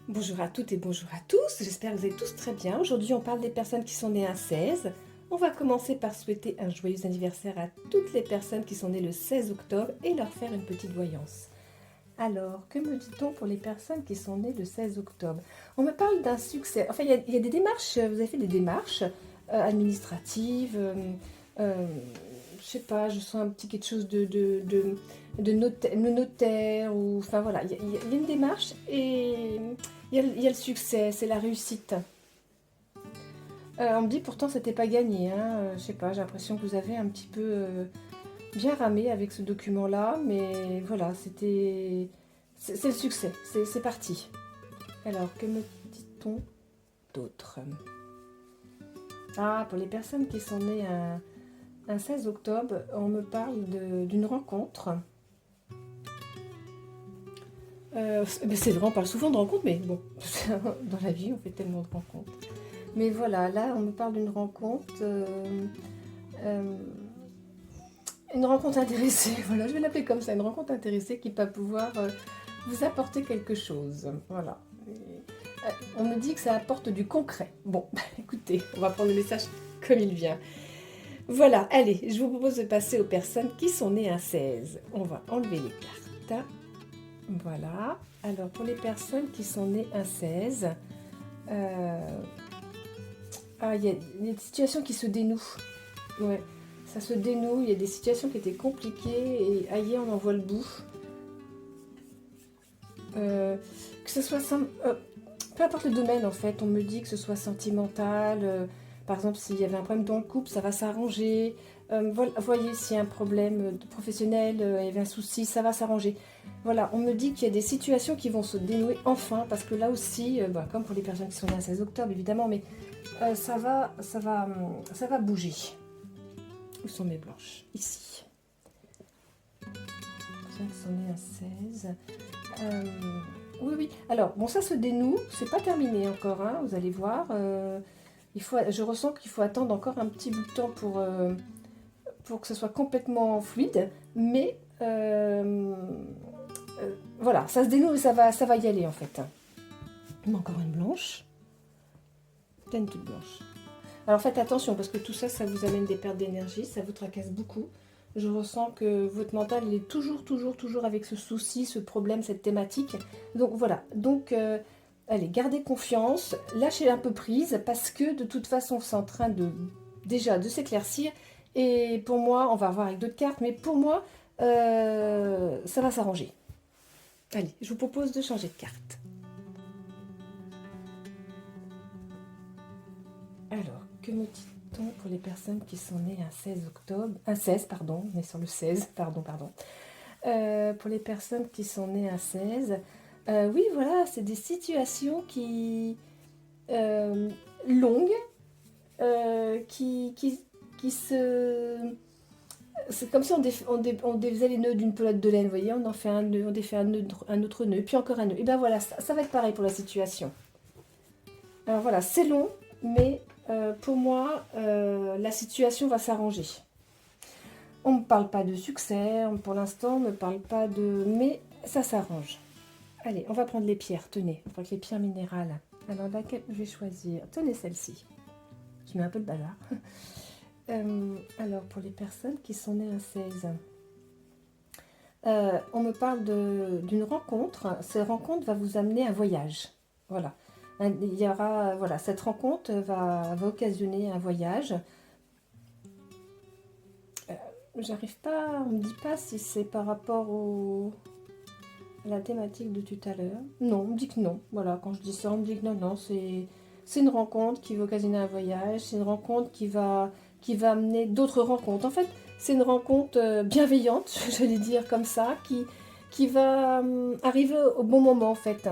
Bonjour à toutes et bonjour à tous, j'espère que vous allez tous très bien. Aujourd'hui on parle des personnes qui sont nées un 16. On va commencer par souhaiter un joyeux anniversaire à toutes les personnes qui sont nées le 16 octobre et leur faire une petite voyance. Alors, que me dit-on pour les personnes qui sont nées le 16 octobre? On me parle d'un succès, enfin il y a des démarches, vous avez fait des démarches administratives, je sais pas, je sens un petit quelque chose de notaire, ou enfin voilà, il y a une démarche et il y a le succès, c'est la réussite. On me dit pourtant c'était pas gagné, hein, je sais pas, j'ai l'impression que vous avez un petit peu bien ramé avec ce document-là, mais voilà, c'est le succès, c'est parti. Alors, que me dit-on d'autre? Ah, pour les personnes qui sont nées un 16 octobre, on me parle d'une rencontre. C'est vrai, on parle souvent de rencontres, mais bon, dans la vie, on fait tellement de rencontres. Mais voilà, là, on me parle d'une rencontre, euh, une rencontre intéressée. Voilà, je vais l'appeler comme ça, une rencontre intéressée qui va pouvoir vous apporter quelque chose. Voilà. On me dit que ça apporte du concret. Bon, écoutez, on va prendre le message comme il vient. Voilà, allez, je vous propose de passer aux personnes qui sont nées un 16. On va enlever les cartes. Voilà. Alors, pour les personnes qui sont nées un 16, il y a des situations qui se dénouent. Ouais, ça se dénoue. Il y a des situations qui étaient compliquées et ailleurs, on en voit le bout. Que ce soit peu importe le domaine en fait, on me dit que ce soit sentimental, par exemple s'il y avait un problème dans le couple, ça va s'arranger. Voyez, s'il y a un problème professionnel, il y avait un souci, ça va s'arranger. Voilà, on me dit qu'il y a des situations qui vont se dénouer enfin, parce que là aussi, comme pour les personnes qui sont nées le 16 octobre évidemment, mais ça va bouger. Où sont mes blanches? Ici. Les personnes qui sont nées un 16. Oui, oui. Alors, bon, ça se dénoue. C'est pas terminé encore, hein, vous allez voir. Je ressens qu'il faut attendre encore un petit bout de temps pour que ce soit complètement fluide. Mais voilà, ça se dénoue et ça va y aller en fait. Mais encore une blanche. T'as une toute blanche. Alors faites attention parce que tout ça, ça vous amène des pertes d'énergie, ça vous tracasse beaucoup. Je ressens que votre mental, il est toujours avec ce souci, ce problème, cette thématique. Donc voilà, donc allez, gardez confiance, lâchez un peu prise parce que de toute façon, c'est en train déjà de s'éclaircir. Et pour moi, on va voir avec d'autres cartes, mais pour moi, ça va s'arranger. Allez, je vous propose de changer de carte. Alors, que me dit-on pour les personnes qui sont nées un 16 octobre, un 16, pardon, on est sur le 16, pardon. Pour les personnes qui sont nées un 16, oui, voilà, c'est des situations euh, longues, qui se... C'est comme si on défaisait les nœuds d'une pelote de laine, vous voyez, on en fait un nœud, on défait un autre nœud, puis encore un nœud. Et bien voilà, ça va être pareil pour la situation. Alors voilà, c'est long, mais pour moi, la situation va s'arranger. On ne me parle pas de succès, pour l'instant, on ne me parle pas de... Mais ça s'arrange. Allez, on va prendre les pierres, tenez, on va prendre les pierres minérales. Alors laquelle je vais choisir? Tenez celle-ci. Je mets un peu de bazar. Alors, pour les personnes qui sont nées un 16, on me parle d'une rencontre. Cette rencontre va vous amener un voyage. Voilà. Il y aura, voilà, cette rencontre va occasionner un voyage. J'arrive pas, on me dit pas si c'est par rapport à la thématique de tout à l'heure. Non, on me dit que non. Voilà, quand je dis ça, on me dit que non, c'est une rencontre qui va occasionner un voyage. C'est une rencontre qui va amener d'autres rencontres. En fait, c'est une rencontre bienveillante, j'allais dire comme ça, qui va arriver au bon moment en fait.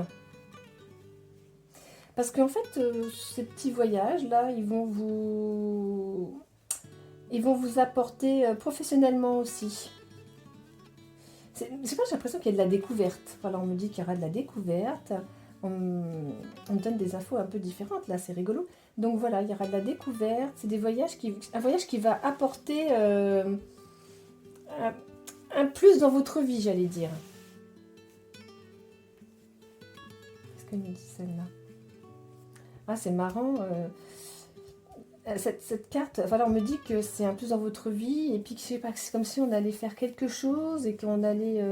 Parce qu'en fait, ces petits voyages-là, ils vont vous apporter professionnellement aussi. C'est pas, j'ai l'impression qu'il y a de la découverte. Voilà, on me dit qu'il y aura de la découverte. On me donne des infos un peu différentes, là, c'est rigolo. Donc voilà, il y aura de la découverte. C'est un voyage qui va apporter un plus dans votre vie, j'allais dire. Qu'est-ce que nous dit celle-là? Ah, c'est marrant. Cette carte, voilà, on me dit que c'est un plus dans votre vie, et puis que je sais pas, c'est comme si on allait faire quelque chose et qu'on allait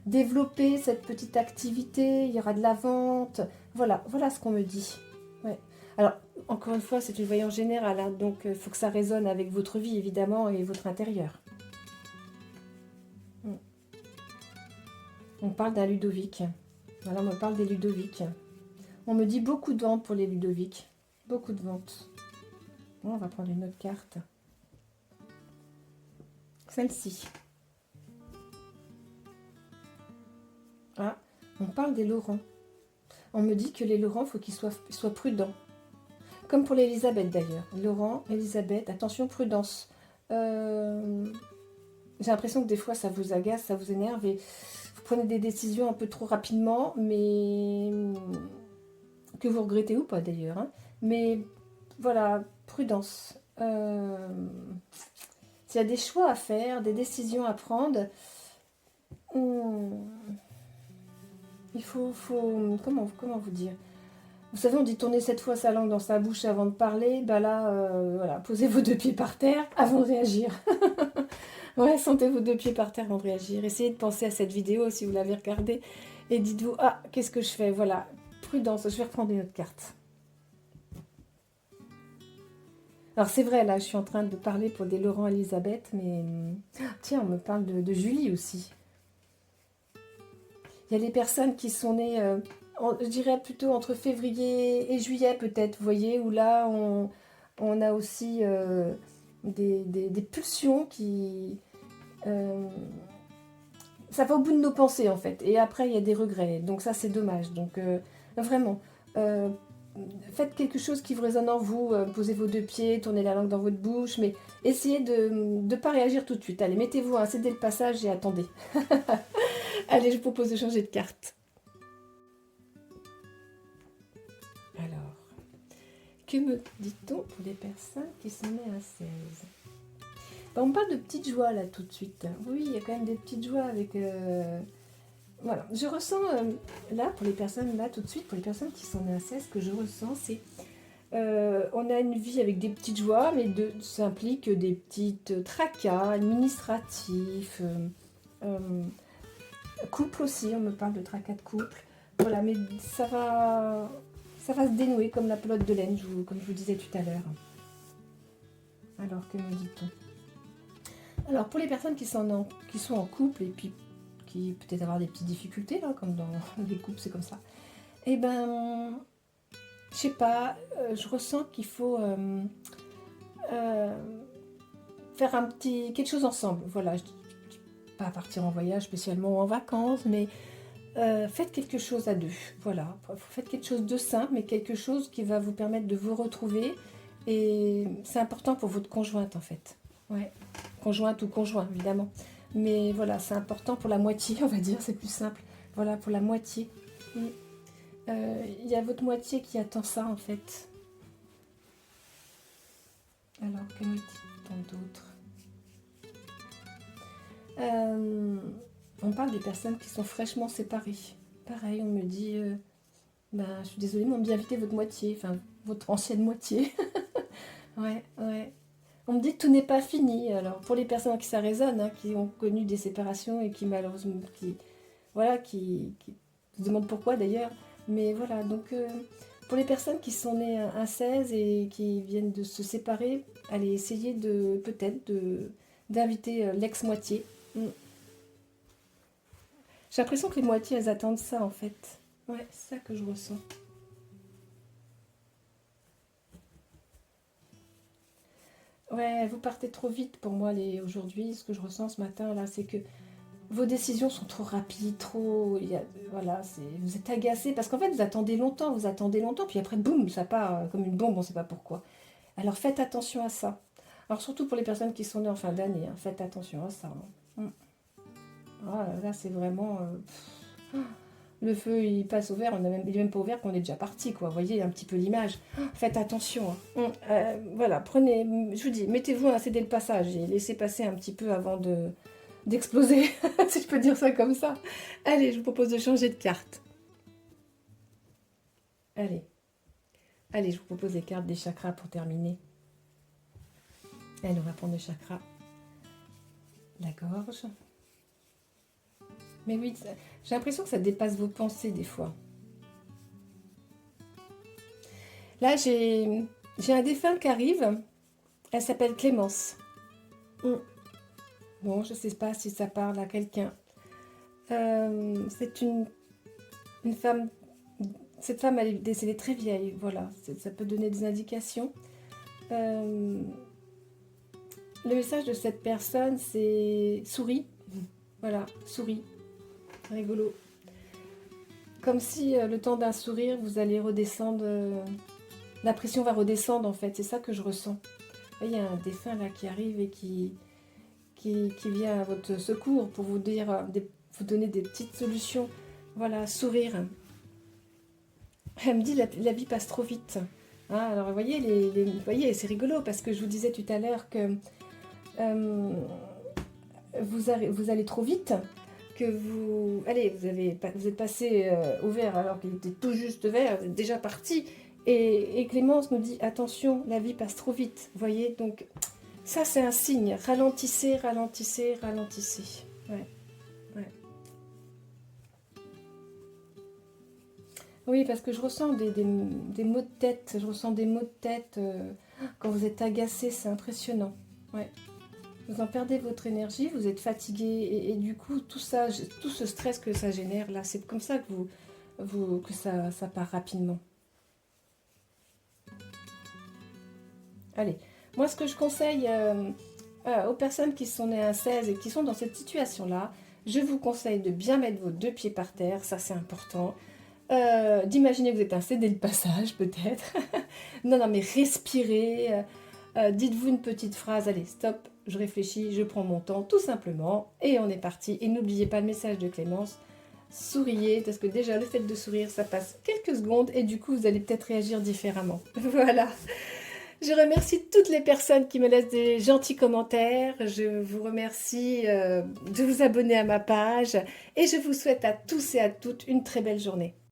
développer cette petite activité, il y aura de la vente. Voilà, voilà ce qu'on me dit. Ouais. Alors, encore une fois, c'est une voyance générale, hein, donc il faut que ça résonne avec votre vie, évidemment, et votre intérieur. On parle d'un Ludovic. Voilà, on me parle des Ludovic. On me dit beaucoup de ventes pour les Ludovic. Beaucoup de ventes. Bon, on va prendre une autre carte. Celle-ci. Ah, on parle des Laurent. On me dit que les Laurent, il faut qu'ils soient prudents. Comme pour l'Elisabeth d'ailleurs. Laurent, Elisabeth, attention, prudence. J'ai l'impression que des fois ça vous agace, ça vous énerve et vous prenez des décisions un peu trop rapidement, mais que vous regrettez ou pas d'ailleurs. Hein. Mais voilà, prudence. S'il y a des choix à faire, des décisions à prendre, il faut comment vous dire? Vous savez, on dit tourner 7 fois sa langue dans sa bouche avant de parler. Bah là, voilà, posez vos 2 pieds par terre avant de réagir. Ouais, sentez vos 2 pieds par terre avant de réagir. Essayez de penser à cette vidéo si vous l'avez regardée. Et dites-vous, ah, qu'est-ce que je fais? Voilà, prudence, je vais reprendre une autre carte. Alors c'est vrai, là, je suis en train de parler pour des Laurent Elisabeth, mais... Tiens, on me parle de Julie aussi. Il y a des personnes qui sont nées... je dirais plutôt entre février et juillet peut-être, vous voyez, où là on a aussi des pulsions qui... ça va au bout de nos pensées en fait, et après il y a des regrets, donc ça c'est dommage. Donc vraiment, faites quelque chose qui vous résonne en vous, posez vos 2 pieds, tournez la langue dans votre bouche, mais essayez de ne pas réagir tout de suite. Allez, mettez-vous à céder le passage et attendez. Allez, je vous propose de changer de carte. Alors, que me dit-on pour les personnes qui sont nées à 16? Ben, on parle de petites joies là tout de suite. Oui, il y a quand même des petites joies avec... Voilà, je ressens là, pour les personnes, là tout de suite, pour les personnes qui sont nées à 16, ce que je ressens, c'est... on a une vie avec des petites joies, mais ça implique des petites tracas administratifs, couple aussi, on me parle de tracas de couple. Voilà, mais ça va se dénouer comme la pelote de laine, comme je vous disais tout à l'heure. Alors, que me dit-on? Alors, pour les personnes qui sont en couple et puis qui peut-être avoir des petites difficultés, là, comme dans les couples, c'est comme ça, eh ben, je sais pas, je ressens qu'il faut faire quelque chose ensemble. Voilà, pas partir en voyage spécialement ou en vacances, mais faites quelque chose à 2. Voilà, faites quelque chose de simple, mais quelque chose qui va vous permettre de vous retrouver. Et c'est important pour votre conjointe en fait. Ouais, conjointe ou conjoint évidemment. Mais voilà, c'est important pour la moitié, on va dire, c'est plus simple. Voilà, pour la moitié. Il y a votre moitié qui attend ça en fait. Alors, que me dit-on d'autre? On parle des personnes qui sont fraîchement séparées. Pareil, on me dit, je suis désolée, mais on me dit inviter votre moitié, enfin votre ancienne moitié. Ouais. On me dit que tout n'est pas fini. Alors pour les personnes à qui ça résonne, hein, qui ont connu des séparations et qui malheureusement, qui se demandent pourquoi d'ailleurs. Mais voilà, donc pour les personnes qui sont nées à 16 et qui viennent de se séparer, allez essayer peut-être d'inviter l'ex-moitié. J'ai l'impression que les moitiés, elles attendent ça, en fait. Ouais, c'est ça que je ressens. Ouais, vous partez trop vite pour moi aujourd'hui. Ce que je ressens ce matin, là, c'est que vos décisions sont trop rapides, voilà, vous êtes agacé parce qu'en fait, vous attendez longtemps, puis après, boum, ça part comme une bombe, on ne sait pas pourquoi. Alors, faites attention à ça. Alors, surtout pour les personnes qui sont nées en fin d'année, hein, faites attention à ça. Hein. Ah, là, c'est vraiment... le feu, il passe au vert, il est même pas au vert qu'on est déjà parti, quoi. Vous voyez un petit peu l'image. Faites attention. Hein. Voilà, je vous dis, mettez-vous à céder le passage et laissez passer un petit peu avant d'exploser, si je peux dire ça comme ça. Allez, je vous propose de changer de carte. Allez, allez, je vous propose les cartes des chakras pour terminer. Allez, on va prendre le chakra, la gorge. Mais oui, j'ai l'impression que ça dépasse vos pensées des fois. Là, j'ai un défunt qui arrive. Elle s'appelle Clémence. Bon, je ne sais pas si ça parle à quelqu'un. C'est une femme. Cette femme, elle est décédée très vieille. Voilà, ça peut donner des indications. Le message de cette personne, c'est souris. Voilà, souris. Rigolo. Comme si le temps d'un sourire, vous allez redescendre. La pression va redescendre en fait. C'est ça que je ressens. Il y a un défunt là qui arrive et qui vient à votre secours pour vous dire, vous donner des petites solutions. Voilà, sourire. Elle me dit la vie passe trop vite. Hein, alors vous voyez, vous voyez, c'est rigolo parce que je vous disais tout à l'heure que vous allez trop vite, que vous êtes passé au vert alors qu'il était tout juste vert, vous êtes déjà parti. Et Clémence nous dit attention, la vie passe trop vite. Vous voyez, donc ça c'est un signe. Ralentissez, ralentissez, ralentissez. Ouais, ouais. Oui, parce que je ressens des maux de tête. Je ressens des maux de tête quand vous êtes agacé, c'est impressionnant. Ouais. Vous en perdez votre énergie, vous êtes fatigué et du coup tout ça, tout ce stress que ça génère là, c'est comme ça que ça part rapidement. Allez, moi ce que je conseille aux personnes qui sont nées un 16 et qui sont dans cette situation-là, je vous conseille de bien mettre vos deux pieds par terre, ça c'est important. D'imaginer que vous êtes un cédé de passage peut-être. Non, non, mais respirez. Dites-vous une petite phrase, allez, stop, je réfléchis, je prends mon temps, tout simplement, et on est parti. Et n'oubliez pas le message de Clémence, souriez, parce que déjà le fait de sourire, ça passe quelques secondes, et du coup, vous allez peut-être réagir différemment. Voilà. Je remercie toutes les personnes qui me laissent des gentils commentaires. Je vous remercie de vous abonner à ma page, et je vous souhaite à tous et à toutes une très belle journée.